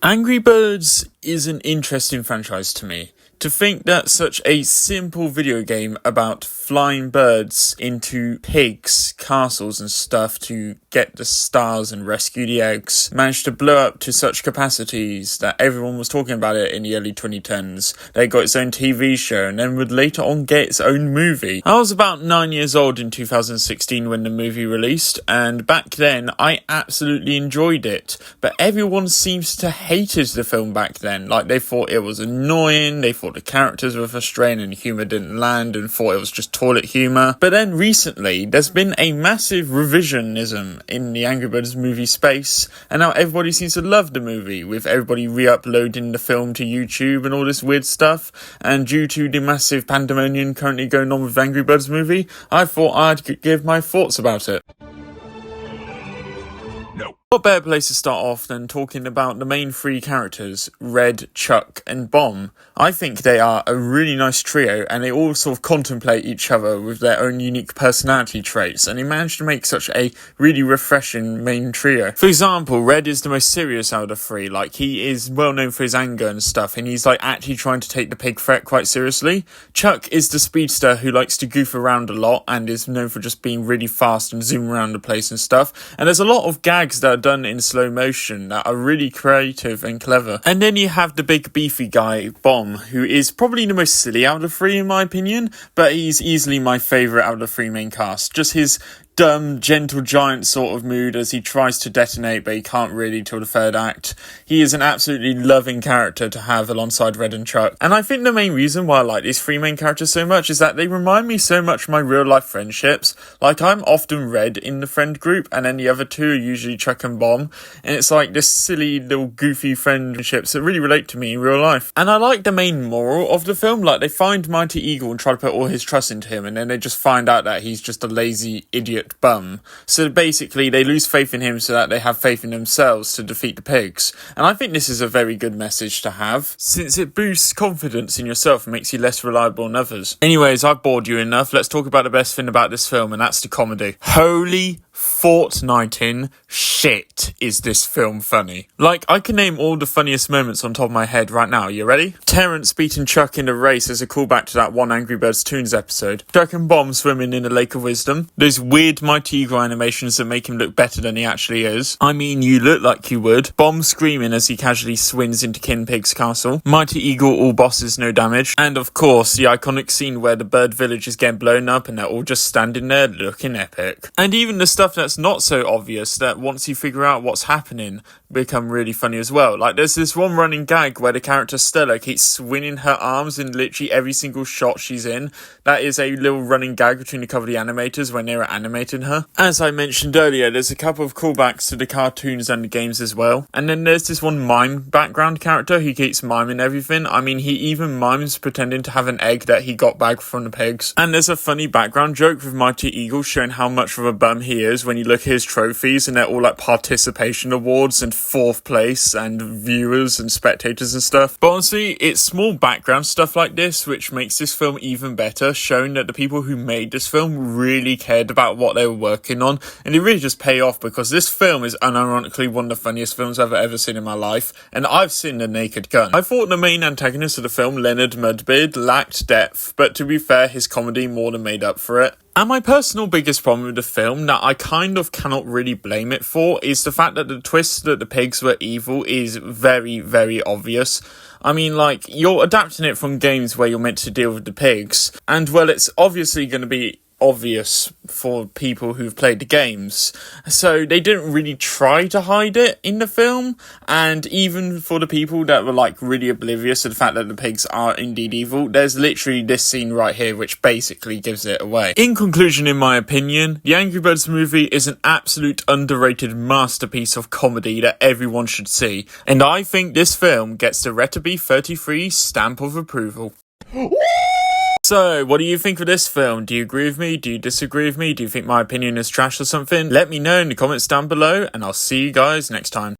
Angry Birds is an interesting franchise to me. To think that such a simple video game about flying birds into pigs' castles and stuff to get the stars and rescue the eggs managed to blow up to such capacities that everyone was talking about it in the early 2010s. They got its own TV show and then would later on get its own movie. I was about 9 years old in 2016 when the movie released, and back then I absolutely enjoyed it. But everyone seems to hated the film back then. Like, they thought it was annoying, they thought the characters were frustrating and the humour didn't land, and thought it was just toilet humour. But then recently, there's been a massive revisionism in the Angry Birds movie space, and now everybody seems to love the movie, with everybody re-uploading the film to YouTube and all this weird stuff. And due to the massive pandemonium currently going on with Angry Birds movie, I thought I'd give my thoughts about it. What better place to start off than talking about the main three characters, Red, Chuck and Bomb. I think they are a really nice trio, and they all sort of contemplate each other with their own unique personality traits, and they managed to make such a really refreshing main trio. For example, Red is the most serious out of the three. Like, he is well known for his anger and stuff, and he's like actually trying to take the pig threat quite seriously. Chuck is the speedster who likes to goof around a lot and is known for just being really fast and zoom around the place and stuff. And there's a lot of gags that are done in slow motion that are really creative and clever. And then you have the big beefy guy, Bomb, who is probably the most silly out of the three in my opinion, but he's easily my favourite out of the three main cast. Just his dumb, gentle giant sort of mood as he tries to detonate, but he can't really till the third act. He is an absolutely loving character to have alongside Red and Chuck. And I think the main reason why I like these three main characters so much is that they remind me so much of my real life friendships. Like, I'm often Red in the friend group, and then the other two are usually Chuck and Bomb. And it's like this silly little goofy friendships that really relate to me in real life. And I like the main moral of the film. Like, they find Mighty Eagle and try to put all his trust into him, and then they just find out that he's just a lazy idiot bum. So basically they lose faith in him so that they have faith in themselves to defeat the pigs. And I think this is a very good message to have, since it boosts confidence in yourself and makes you less reliable on others. Anyways, I've bored you enough. Let's talk about the best thing about this film, and that's the comedy. Holy fortnighting shit is this film funny. Like, I can name all the funniest moments on top of my head right now. You ready? Terrence beating Chuck in the race as a callback to that one Angry Birds Toons episode. Chuck and Bomb swimming in a lake of wisdom. Those weird Mighty Eagle animations that make him look better than he actually is. I mean, you look like you would. Bomb screaming as he casually swims into Kin Pig's castle. Mighty Eagle, all bosses, no damage. And of course, the iconic scene where the bird village is getting blown up and they're all just standing there looking epic. And even the stuff that's not so obvious, that once you figure out what's happening, become really funny as well. Like, there's this one running gag where the character Stella keeps swinging her arms in literally every single shot she's in. That is a little running gag between a couple of the animators when they were animating her. As I mentioned earlier, there's a couple of callbacks to the cartoons and the games as well. And then there's this one mime background character who keeps miming everything. I mean, he even mimes pretending to have an egg that he got back from the pigs. And there's a funny background joke with Mighty Eagle showing how much of a bum he is when you look at his trophies, and they're all like participation awards and fourth place and viewers and spectators and stuff. But honestly, it's small background stuff like this which makes this film even better, showing that the people who made this film really cared about what they were working on, and it really just pay off, because this film is unironically one of the funniest films I've ever seen in my life, and I've seen The Naked Gun. I thought the main antagonist of the film, Leonard Mudbeard, lacked depth, but to be fair, his comedy more than made up for it. And my personal biggest problem with the film, that I kind of cannot really blame it for, is the fact that the twist that the pigs were evil is very, very obvious. I mean, like, you're adapting it from games where you're meant to deal with the pigs, and well, it's obviously going to be obvious for people who've played the games, so they didn't really try to hide it in the film. And even for the people that were like really oblivious to the fact that the pigs are indeed evil, there's literally this scene right here which basically gives it away. In conclusion, in my opinion, the Angry Birds movie is an absolute underrated masterpiece of comedy that everyone should see, and I think this film gets the Recipe 33 stamp of approval. So, what do you think of this film? Do you agree with me? Do you disagree with me? Do you think my opinion is trash or something? Let me know in the comments down below, and I'll see you guys next time.